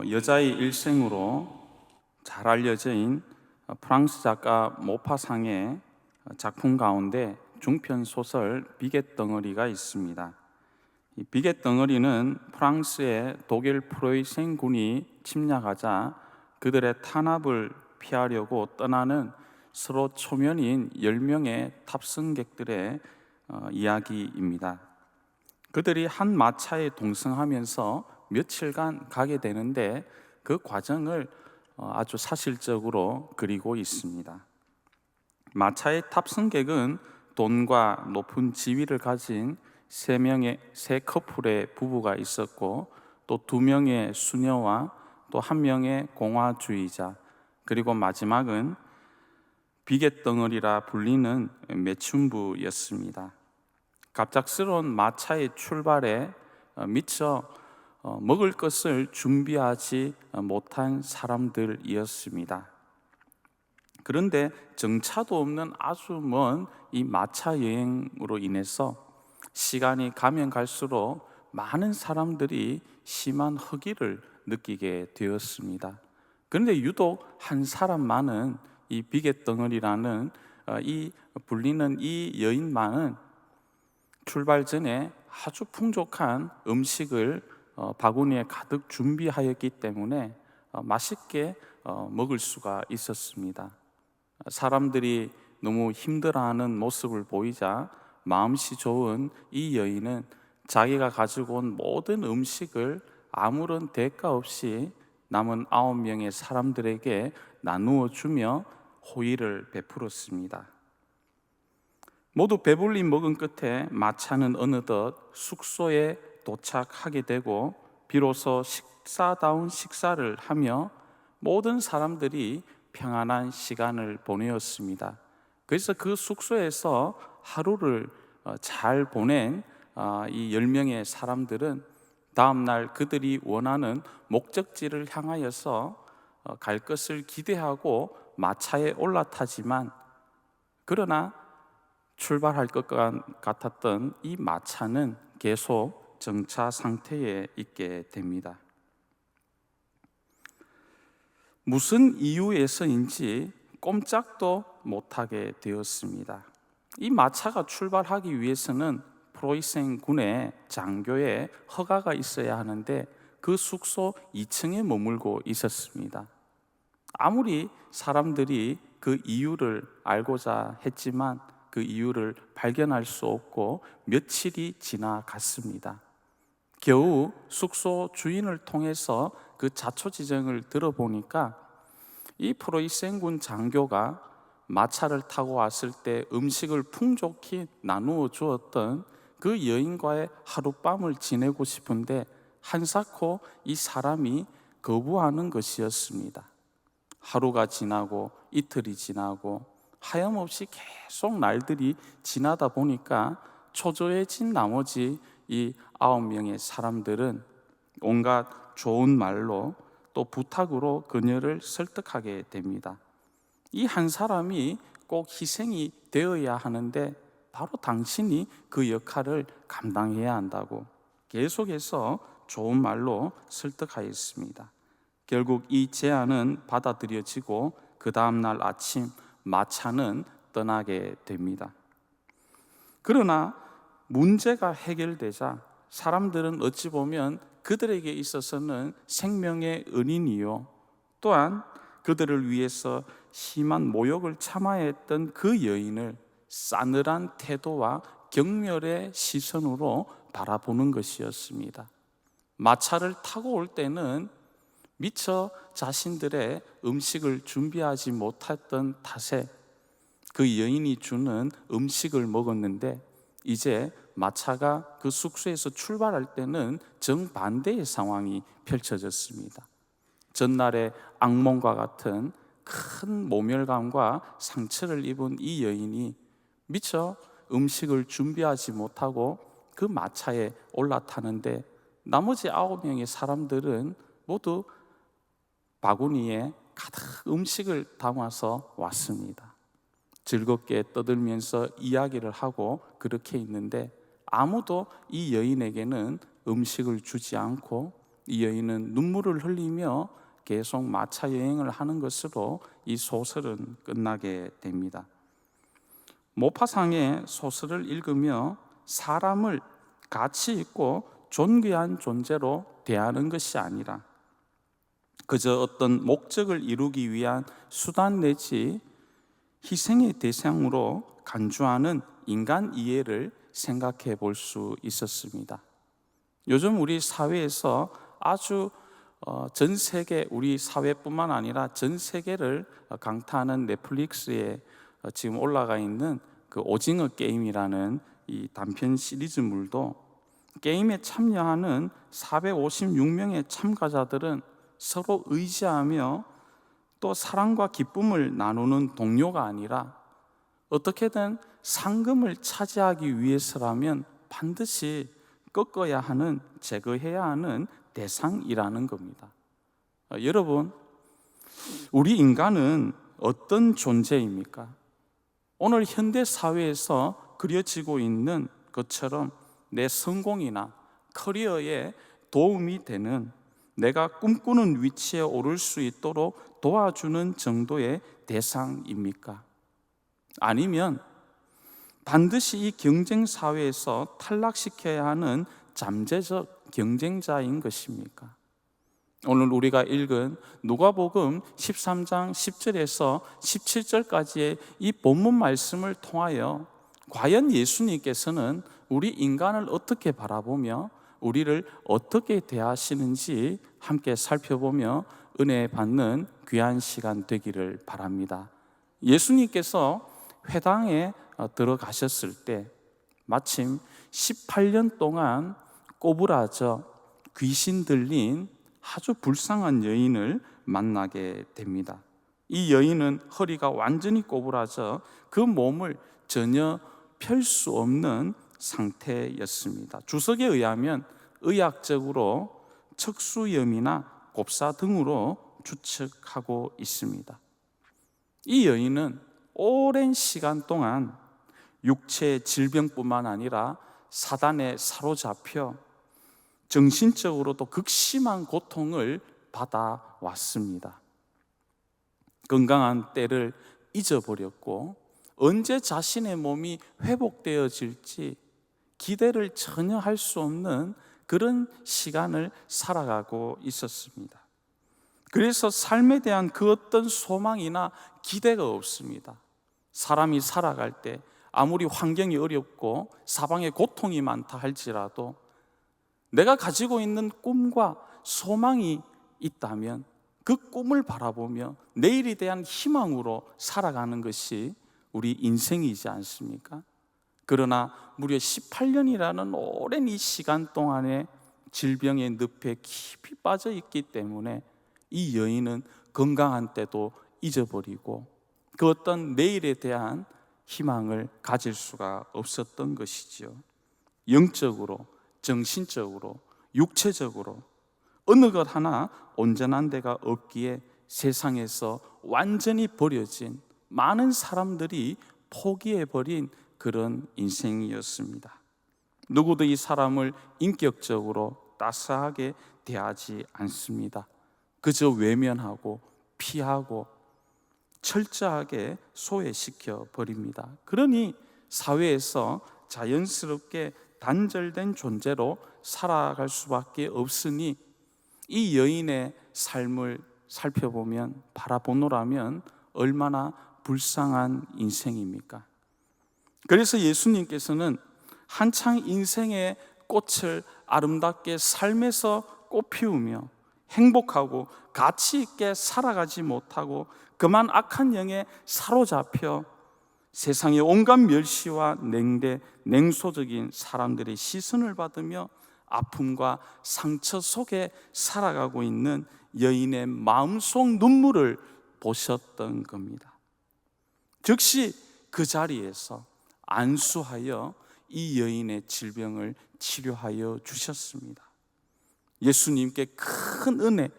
여자의 일생으로 잘 알려진 프랑스 작가 모파상의 작품 가운데 중편 소설 비계 덩어리가 있습니다. 이 비계 덩어리는 프랑스의 독일 프로이센 군이 침략하자 그들의 탄압을 피하려고 떠나는 서로 초면인 10명의 탑승객들의 이야기입니다. 그들이 한 마차에 동승하면서 며칠간 가게 되는데 그 과정을 아주 사실적으로 그리고 있습니다. 마차의 탑승객은 돈과 높은 지위를 가진 세 커플의 부부가 있었고, 또 2명의 수녀와 또 1명의 공화주의자, 그리고 마지막은 비계덩어리라 불리는 매춘부였습니다. 갑작스러운 마차의 출발에 미처 먹을 것을 준비하지 못한 사람들이었습니다. 그런데 정차도 없는 아주 먼 이 마차 여행으로 인해서 시간이 가면 갈수록 많은 사람들이 심한 허기를 느끼게 되었습니다. 그런데 유독 한 사람만은, 이 비계덩어리라는 이 불리는 이 여인만은 출발 전에 아주 풍족한 음식을 바구니에 가득 준비하였기 때문에 맛있게 먹을 수가 있었습니다. 사람들이 너무 힘들어하는 모습을 보이자 마음씨 좋은 이 여인은 자기가 가지고 온 모든 음식을 아무런 대가 없이 남은 9명의 사람들에게 나누어 주며 호의를 베풀었습니다. 모두 배불리 먹은 끝에 마차는 어느덧 숙소에 도착하게 되고, 비로소 식사다운 식사를 하며 모든 사람들이 평안한 시간을 보내었습니다. 그래서 그 숙소에서 하루를 잘 보낸 이 10명의 사람들은 다음날 그들이 원하는 목적지를 향하여서 갈 것을 기대하고 마차에 올라타지만, 그러나 출발할 것 같았던 이 마차는 계속 정차 상태에 있게 됩니다. 무슨 이유에서인지 꼼짝도 못하게 되었습니다. 이 마차가 출발하기 위해서는 프로이센 군의 장교의 허가가 있어야 하는데 그 숙소 2층에 머물고 있었습니다. 아무리 사람들이 그 이유를 알고자 했지만 그 이유를 발견할 수 없고 며칠이 지나갔습니다. 겨우 숙소 주인을 통해서 그 자초지정을 들어보니까 이 프로이센군 장교가 마차를 타고 왔을 때 음식을 풍족히 나누어 주었던 그 여인과의 하룻밤을 지내고 싶은데 한사코 이 사람이 거부하는 것이었습니다. 하루가 지나고 이틀이 지나고 하염없이 계속 날들이 지나다 보니까 초조해진 나머지 이 9명의 사람들은 온갖 좋은 말로 또 부탁으로 그녀를 설득하게 됩니다. 이 한 사람이 꼭 희생이 되어야 하는데 바로 당신이 그 역할을 감당해야 한다고 계속해서 좋은 말로 설득하였습니다. 결국 이 제안은 받아들여지고 그 다음날 아침 마차는 떠나게 됩니다. 그러나 문제가 해결되자 사람들은 어찌 보면 그들에게 있어서는 생명의 은인이요, 또한 그들을 위해서 심한 모욕을 참아야 했던 그 여인을 싸늘한 태도와 경멸의 시선으로 바라보는 것이었습니다. 마차를 타고 올 때는 미처 자신들의 음식을 준비하지 못했던 탓에 그 여인이 주는 음식을 먹었는데, 이제 마차가 그 숙소에서 출발할 때는 정반대의 상황이 펼쳐졌습니다. 전날의 악몽과 같은 큰 모멸감과 상처를 입은 이 여인이 미처 음식을 준비하지 못하고 그 마차에 올라타는데, 나머지 9명의 사람들은 모두 바구니에 가득 음식을 담아서 왔습니다. 즐겁게 떠들면서 이야기를 하고 그렇게 있는데 아무도 이 여인에게는 음식을 주지 않고 이 여인은 눈물을 흘리며 계속 마차 여행을 하는 것으로 이 소설은 끝나게 됩니다. 모파상의 소설을 읽으며 사람을 가치 있고 존귀한 존재로 대하는 것이 아니라 그저 어떤 목적을 이루기 위한 수단 내지 희생의 대상으로 간주하는 인간 이해를 생각해 볼 수 있었습니다. 요즘 우리 사회에서 아주 전 세계, 우리 사회뿐만 아니라 전 세계를 강타하는 넷플릭스에 지금 올라가 있는 그 오징어 게임이라는 이 단편 시리즈물도 게임에 참여하는 456명의 참가자들은 서로 의지하며 또 사랑과 기쁨을 나누는 동료가 아니라 어떻게든 상금을 차지하기 위해서라면 반드시 꺾어야 하는, 제거해야 하는 대상이라는 겁니다. 여러분, 우리 인간은 어떤 존재입니까? 오늘 현대 사회에서 그려지고 있는 것처럼 내 성공이나 커리어에 도움이 되는, 내가 꿈꾸는 위치에 오를 수 있도록 도와주는 정도의 대상입니까? 아니면 반드시 이 경쟁 사회에서 탈락시켜야 하는 잠재적 경쟁자인 것입니까? 오늘 우리가 읽은 누가복음 13장 10절에서 17절까지의 이 본문 말씀을 통하여 과연 예수님께서는 우리 인간을 어떻게 바라보며 우리를 어떻게 대하시는지 함께 살펴보며 은혜 받는 귀한 시간 되기를 바랍니다. 예수님께서 회당에 들어가셨을 때 마침 18년 동안 꼬부라져 귀신 들린 아주 불쌍한 여인을 만나게 됩니다. 이 여인은 허리가 완전히 꼬부라져 그 몸을 전혀 펼 수 없는 상태였습니다. 주석에 의하면 의학적으로 척수염이나 곱사 등으로 추측하고 있습니다. 이 여인은 오랜 시간 동안 육체 질병뿐만 아니라 사단에 사로잡혀 정신적으로도 극심한 고통을 받아왔습니다. 건강한 때를 잊어버렸고 언제 자신의 몸이 회복되어질지 기대를 전혀 할 수 없는 그런 시간을 살아가고 있었습니다. 그래서 삶에 대한 그 어떤 소망이나 기대가 없습니다. 사람이 살아갈 때 아무리 환경이 어렵고 사방에 고통이 많다 할지라도 내가 가지고 있는 꿈과 소망이 있다면 그 꿈을 바라보며 내일에 대한 희망으로 살아가는 것이 우리 인생이지 않습니까? 그러나 무려 18년이라는 오랜 이 시간 동안에 질병의 늪에 깊이 빠져 있기 때문에 이 여인은 건강한 때도 잊어버리고 그 어떤 내일에 대한 희망을 가질 수가 없었던 것이지요. 영적으로, 정신적으로, 육체적으로 어느 것 하나 온전한 데가 없기에 세상에서 완전히 버려진 많은 사람들이 포기해버린 그런 인생이었습니다. 누구도 이 사람을 인격적으로 따스하게 대하지 않습니다. 그저 외면하고 피하고 철저하게 소외시켜 버립니다. 그러니 사회에서 자연스럽게 단절된 존재로 살아갈 수밖에 없으니 이 여인의 삶을 살펴보면, 바라보노라면 얼마나 불쌍한 인생입니까? 그래서 예수님께서는 한창 인생의 꽃을 아름답게 삶에서 꽃피우며 행복하고 가치 있게 살아가지 못하고 그만 악한 영에 사로잡혀 세상의 온갖 멸시와 냉소적인 사람들의 시선을 받으며 아픔과 상처 속에 살아가고 있는 여인의 마음속 눈물을 보셨던 겁니다. 즉시 그 자리에서 안수하여 이 여인의 질병을 치료하여 주셨습니다. 예수님께 큰 은혜,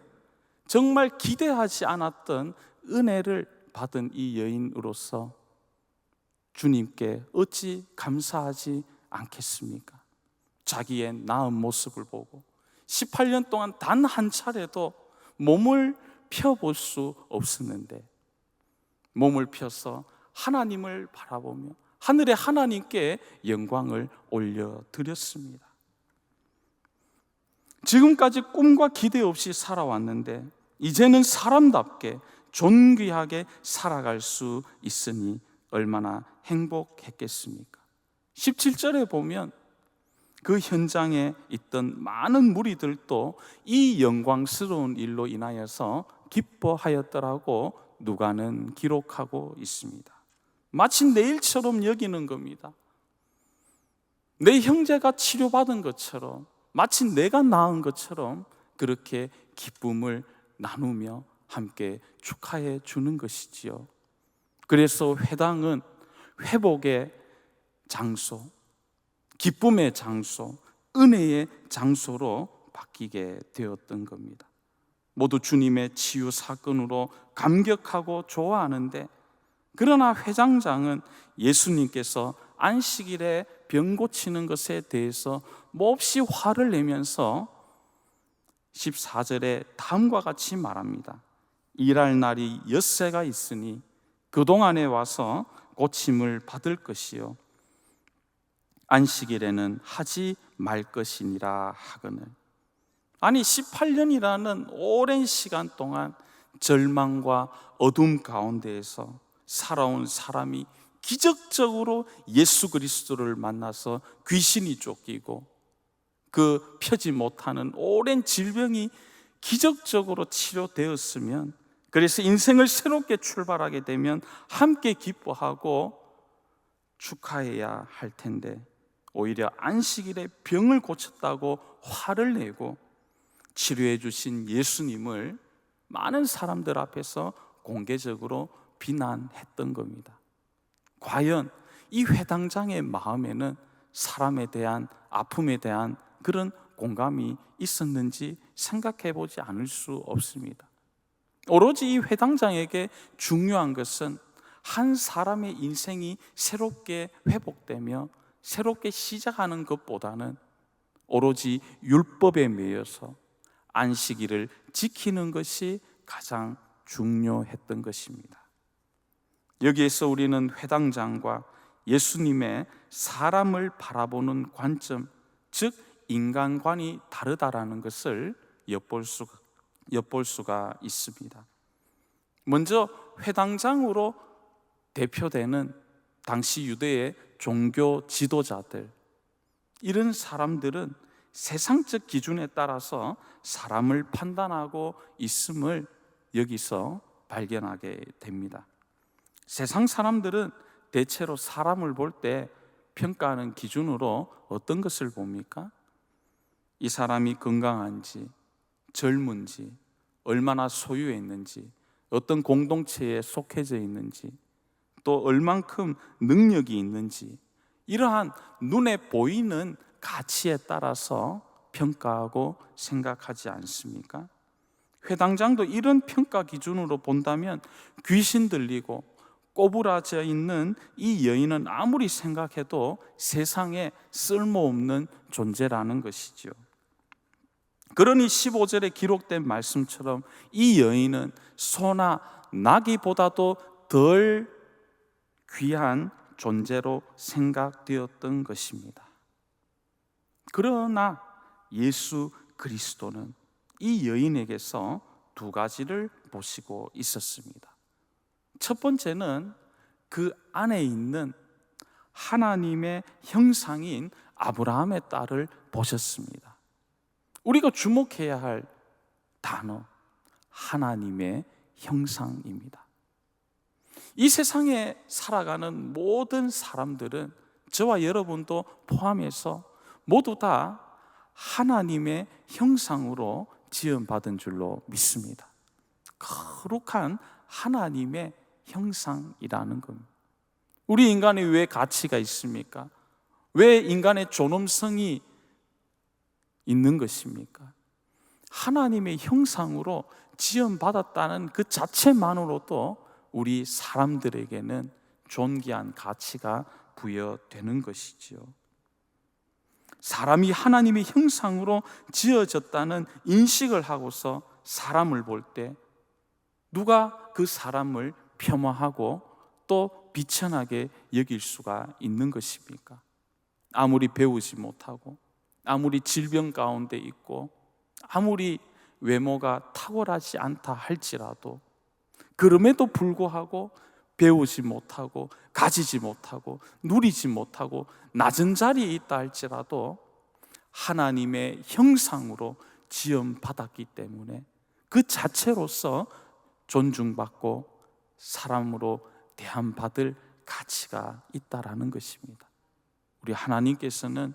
정말 기대하지 않았던 은혜를 받은 이 여인으로서 주님께 어찌 감사하지 않겠습니까? 자기의 나은 모습을 보고 18년 동안 단 한 차례도 몸을 펴볼 수 없었는데 몸을 펴서 하나님을 바라보며 하늘의 하나님께 영광을 올려드렸습니다. 지금까지 꿈과 기대 없이 살아왔는데 이제는 사람답게 존귀하게 살아갈 수 있으니 얼마나 행복했겠습니까? 17절에 보면 그 현장에 있던 많은 무리들도 이 영광스러운 일로 인하여서 기뻐하였더라고 누가는 기록하고 있습니다. 마치 내일처럼 여기는 겁니다. 내 형제가 치료받은 것처럼, 마치 내가 나은 것처럼 그렇게 기쁨을 나누며 함께 축하해 주는 것이지요. 그래서 회당은 회복의 장소, 기쁨의 장소, 은혜의 장소로 바뀌게 되었던 겁니다. 모두 주님의 치유 사건으로 감격하고 좋아하는데, 그러나 회장장은 예수님께서 안식일에 병 고치는 것에 대해서 몹시 화를 내면서 14절에 다음과 같이 말합니다. 일할 날이 엿새가 있으니 그동안에 와서 고침을 받을 것이요 안식일에는 하지 말 것이니라 하거늘. 아니 18년이라는 오랜 시간 동안 절망과 어둠 가운데에서 살아온 사람이 기적적으로 예수 그리스도를 만나서 귀신이 쫓기고 그 펴지 못하는 오랜 질병이 기적적으로 치료되었으면, 그래서 인생을 새롭게 출발하게 되면 함께 기뻐하고 축하해야 할 텐데 오히려 안식일에 병을 고쳤다고 화를 내고 치료해 주신 예수님을 많은 사람들 앞에서 공개적으로 비난했던 겁니다. 과연 이 회당장의 마음에는 사람에 대한 아픔에 대한 그런 공감이 있었는지 생각해 보지 않을 수 없습니다. 오로지 이 회당장에게 중요한 것은 한 사람의 인생이 새롭게 회복되며 새롭게 시작하는 것보다는 오로지 율법에 매여서 안식일을 지키는 것이 가장 중요했던 것입니다. 여기에서 우리는 회당장과 예수님의 사람을 바라보는 관점, 즉 인간관이 다르다라는 것을 엿볼 수가 있습니다. 먼저 회당장으로 대표되는 당시 유대의 종교 지도자들, 이런 사람들은 세상적 기준에 따라서 사람을 판단하고 있음을 여기서 발견하게 됩니다. 세상 사람들은 대체로 사람을 볼 때 평가하는 기준으로 어떤 것을 봅니까? 이 사람이 건강한지, 젊은지, 얼마나 소유했는지, 어떤 공동체에 속해져 있는지, 또 얼만큼 능력이 있는지, 이러한 눈에 보이는 가치에 따라서 평가하고 생각하지 않습니까? 회당장도 이런 평가 기준으로 본다면 귀신 들리고 꼬부라져 있는 이 여인은 아무리 생각해도 세상에 쓸모없는 존재라는 것이죠. 그러니 15절에 기록된 말씀처럼 이 여인은 소나 나귀보다도 덜 귀한 존재로 생각되었던 것입니다. 그러나 예수 그리스도는 이 여인에게서 두 가지를 보시고 있었습니다. 첫 번째는 그 안에 있는 하나님의 형상인 아브라함의 딸을 보셨습니다. 우리가 주목해야 할 단어, 하나님의 형상입니다. 이 세상에 살아가는 모든 사람들은, 저와 여러분도 포함해서 모두 다 하나님의 형상으로 지음받은 줄로 믿습니다. 거룩한 하나님의 형상이라는 겁니다. 우리 인간이 왜 가치가 있습니까? 왜 인간의 존엄성이 있는 것입니까? 하나님의 형상으로 지음받았다는 그 자체만으로도 우리 사람들에게는 존귀한 가치가 부여되는 것이지요. 사람이 하나님의 형상으로 지어졌다는 인식을 하고서 사람을 볼 때 누가 그 사람을 폄하하고 또 비천하게 여길 수가 있는 것입니까? 아무리 배우지 못하고, 아무리 질병 가운데 있고, 아무리 외모가 탁월하지 않다 할지라도, 그럼에도 불구하고 배우지 못하고 가지지 못하고 누리지 못하고 낮은 자리에 있다 할지라도 하나님의 형상으로 지음받았기 때문에 그 자체로서 존중받고 사람으로 대함받을 가치가 있다라는 것입니다. 우리 하나님께서는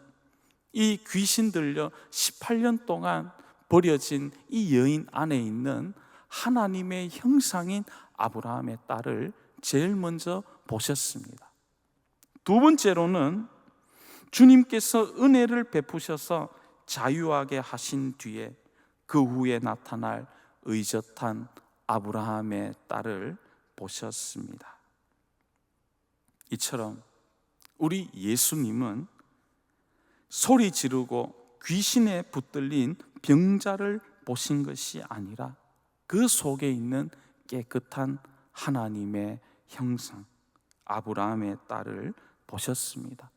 이 귀신 들려 18년 동안 버려진 이 여인 안에 있는 하나님의 형상인 아브라함의 딸을 제일 먼저 보셨습니다. 두 번째로는 주님께서 은혜를 베푸셔서 자유하게 하신 뒤에 그 후에 나타날 의젓한 아브라함의 딸을 보셨습니다. 이처럼 우리 예수님은 소리 지르고 귀신에 붙들린 병자를 보신 것이 아니라 그 속에 있는 깨끗한 하나님의 형상, 아브라함의 딸을 보셨습니다.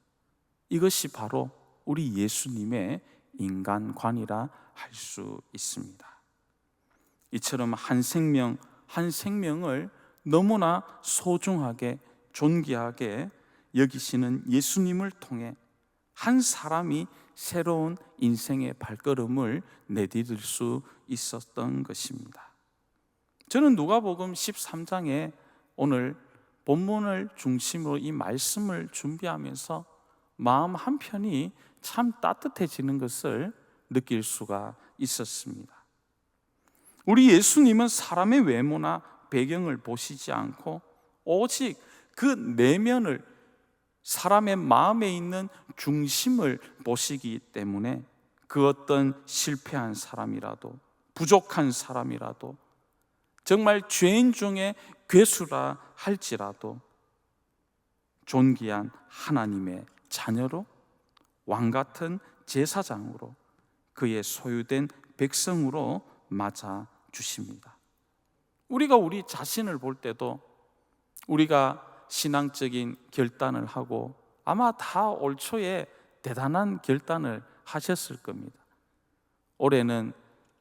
이것이 바로 우리 예수님의 인간관이라 할 수 있습니다. 이처럼 한 생명을 너무나 소중하게 존귀하게 여기시는 예수님을 통해 한 사람이 새로운 인생의 발걸음을 내디딜 수 있었던 것입니다. 저는 누가복음 13장에 오늘 본문을 중심으로 이 말씀을 준비하면서 마음 한편이 참 따뜻해지는 것을 느낄 수가 있었습니다. 우리 예수님은 사람의 외모나 배경을 보시지 않고 오직 그 내면을, 사람의 마음에 있는 중심을 보시기 때문에 그 어떤 실패한 사람이라도, 부족한 사람이라도, 정말 죄인 중에 괴수라 할지라도 존귀한 하나님의 자녀로, 왕같은 제사장으로, 그의 소유된 백성으로 맞아 주십니다. 우리가 우리 자신을 볼 때도 우리가 신앙적인 결단을 하고 아마 다 올 초에 대단한 결단을 하셨을 겁니다. 올해는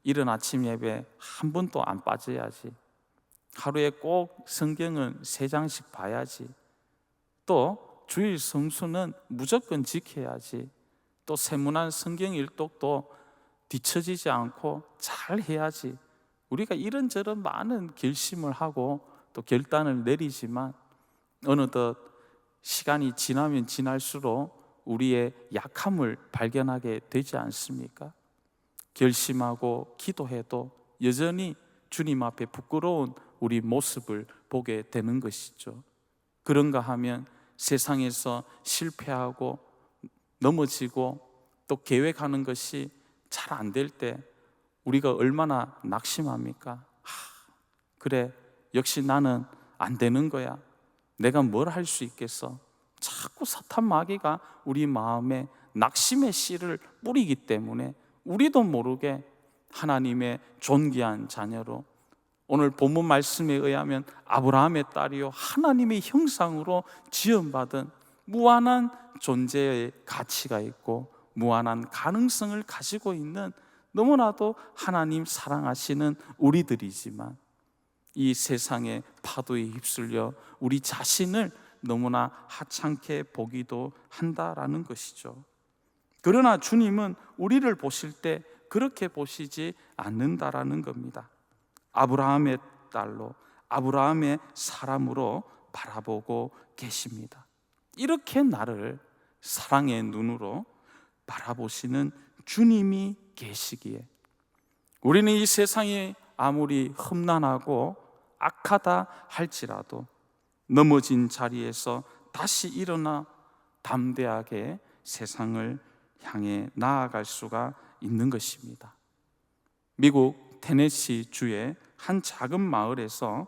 이른 아침 예배 한 번도 안 빠져야지, 하루에 꼭 성경은 3장씩 봐야지, 또 주일 성수는 무조건 지켜야지, 또 세문안 성경 일독도 뒤처지지 않고 잘 해야지, 우리가 이런저런 많은 결심을 하고 또 결단을 내리지만 어느덧 시간이 지나면 지날수록 우리의 약함을 발견하게 되지 않습니까? 결심하고 기도해도 여전히 주님 앞에 부끄러운 우리 모습을 보게 되는 것이죠. 그런가 하면 세상에서 실패하고 넘어지고 또 계획하는 것이 잘 안 될 때 우리가 얼마나 낙심합니까? 그래, 역시 나는 안 되는 거야. 내가 뭘 할 수 있겠어? 자꾸 사탄 마귀가 우리 마음에 낙심의 씨를 뿌리기 때문에 우리도 모르게 하나님의 존귀한 자녀로, 오늘 본문 말씀에 의하면 아브라함의 딸이요 하나님의 형상으로 지음받은 무한한 존재의 가치가 있고 무한한 가능성을 가지고 있는 너무나도 하나님 사랑하시는 우리들이지만 이 세상의 파도에 휩쓸려 우리 자신을 너무나 하찮게 보기도 한다라는 것이죠. 그러나 주님은 우리를 보실 때 그렇게 보시지 않는다라는 겁니다. 아브라함의 딸로, 아브라함의 사람으로 바라보고 계십니다. 이렇게 나를 사랑의 눈으로 바라보시는 주님이 계시기에 우리는 이 세상이 아무리 험난하고 악하다 할지라도 넘어진 자리에서 다시 일어나 담대하게 세상을 향해 나아갈 수가 있는 것입니다. 미국 테네시 주의 한 작은 마을에서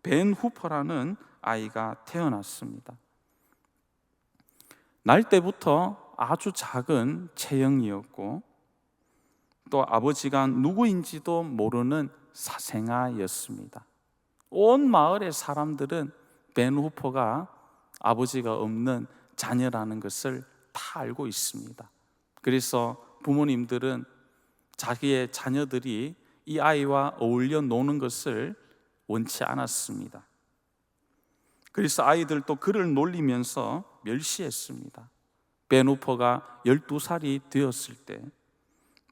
벤 후퍼라는 아이가 태어났습니다. 날 때부터 아주 작은 체형이었고 또 아버지가 누구인지도 모르는 사생아였습니다. 온 마을의 사람들은 벤 후퍼가 아버지가 없는 자녀라는 것을 다 알고 있습니다. 그래서 부모님들은 자기의 자녀들이 이 아이와 어울려 노는 것을 원치 않았습니다. 그래서 아이들도 그를 놀리면서 멸시했습니다. 벤 후퍼가 12살이 되었을 때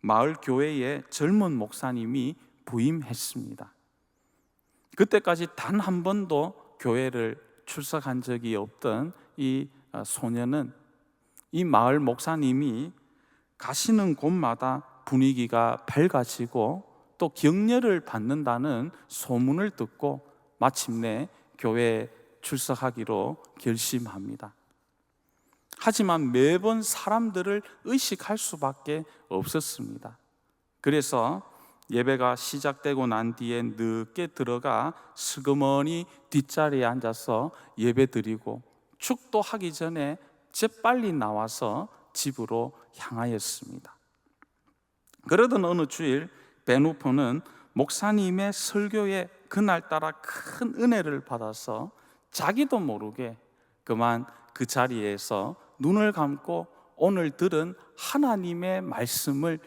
마을 교회에 젊은 목사님이 부임했습니다. 그때까지 단 한 번도 교회를 출석한 적이 없던 이 소년은 이 마을 목사님이 가시는 곳마다 분위기가 밝아지고 또 격려를 받는다는 소문을 듣고 마침내 교회에 출석하기로 결심합니다. 하지만 매번 사람들을 의식할 수밖에 없었습니다. 그래서 예배가 시작되고 난 뒤에 늦게 들어가 슬그머니 뒷자리에 앉아서 예배 드리고 축도하기 전에 재빨리 나와서 집으로 향하였습니다. 그러던 어느 주일 벤 후퍼는 목사님의 설교에 그날따라 큰 은혜를 받아서 자기도 모르게 그만 그 자리에서 눈을 감고 오늘 들은 하나님의 말씀을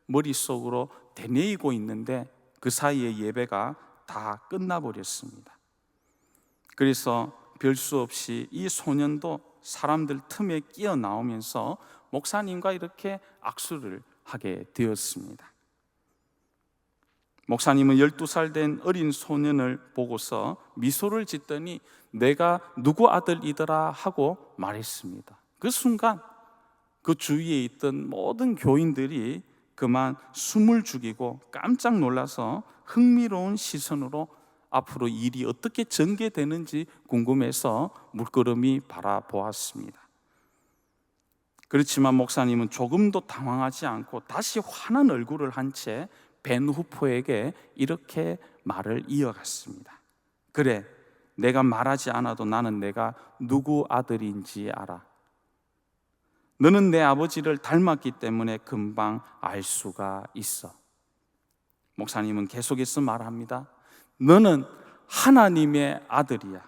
머릿속으로 되뇌이고 있는데 그 사이에 예배가 다 끝나버렸습니다. 그래서 별 수 없이 이 소년도 사람들 틈에 끼어 나오면서 목사님과 이렇게 악수를 하게 되었습니다. 목사님은 12살 된 어린 소년을 보고서 미소를 짓더니 내가 누구 아들이더라 하고 말했습니다. 그 순간 그 주위에 있던 모든 교인들이 그만 숨을 죽이고 깜짝 놀라서 흥미로운 시선으로 앞으로 일이 어떻게 전개되는지 궁금해서 물끄러미 바라보았습니다. 그렇지만 목사님은 조금도 당황하지 않고 다시 환한 얼굴을 한 채 벤 후퍼에게 이렇게 말을 이어갔습니다. 그래, 내가 말하지 않아도 나는 내가 누구 아들인지 알아. 너는 내 아버지를 닮았기 때문에 금방 알 수가 있어. 목사님은 계속해서 말합니다. 너는 하나님의 아들이야.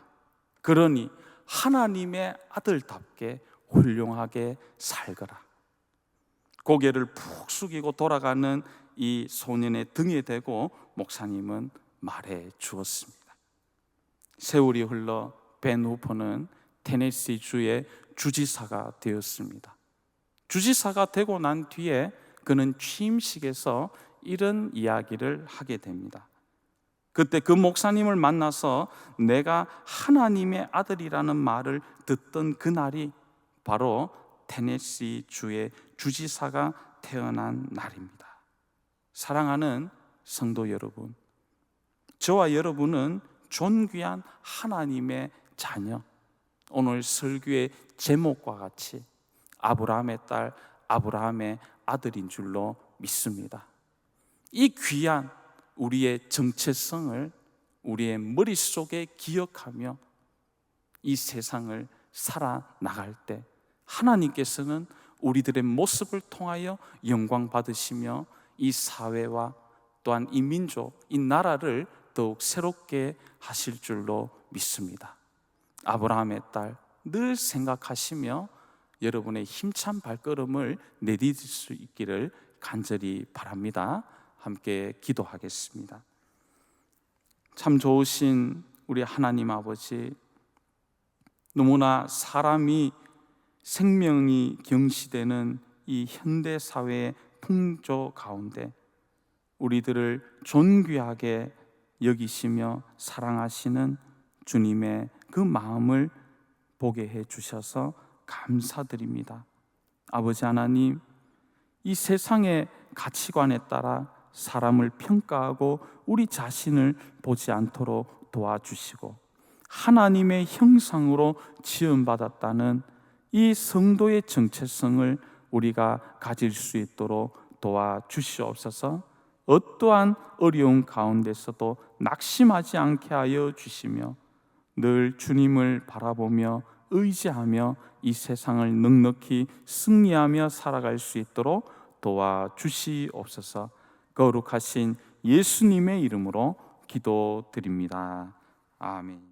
그러니 하나님의 아들답게 훌륭하게 살거라. 고개를 푹 숙이고 돌아가는 이 소년의 등에 대고 목사님은 말해 주었습니다. 세월이 흘러 벤 후퍼는 테네시 주의 주지사가 되었습니다. 주지사가 되고 난 뒤에 그는 취임식에서 이런 이야기를 하게 됩니다. 그때 그 목사님을 만나서 내가 하나님의 아들이라는 말을 듣던 그날이 바로 테네시 주의 주지사가 태어난 날입니다. 사랑하는 성도 여러분, 저와 여러분은 존귀한 하나님의 자녀, 오늘 설교의 제목과 같이 아브라함의 딸, 아브라함의 아들인 줄로 믿습니다. 이 귀한 우리의 정체성을 우리의 머릿속에 기억하며 이 세상을 살아나갈 때 하나님께서는 우리들의 모습을 통하여 영광 받으시며 이 사회와 또한 이 민족, 이 나라를 더욱 새롭게 하실 줄로 믿습니다. 아브라함의 딸 늘 생각하시며 여러분의 힘찬 발걸음을 내디딜 수 있기를 간절히 바랍니다. 함께 기도하겠습니다. 참 좋으신 우리 하나님 아버지, 너무나 사람이 생명이 경시되는 이 현대 사회의 풍조 가운데 우리들을 존귀하게 여기시며 사랑하시는 주님의 그 마음을 보게 해 주셔서 감사드립니다. 아버지 하나님, 이 세상의 가치관에 따라 사람을 평가하고 우리 자신을 보지 않도록 도와주시고 하나님의 형상으로 지음받았다는 이 성도의 정체성을 우리가 가질 수 있도록 도와주시옵소서. 어떠한 어려운 가운데서도 낙심하지 않게 하여 주시며 늘 주님을 바라보며 의지하며 이 세상을 넉넉히 승리하며 살아갈 수 있도록 도와주시옵소서. 거룩하신 예수님의 이름으로 기도드립니다. 아멘.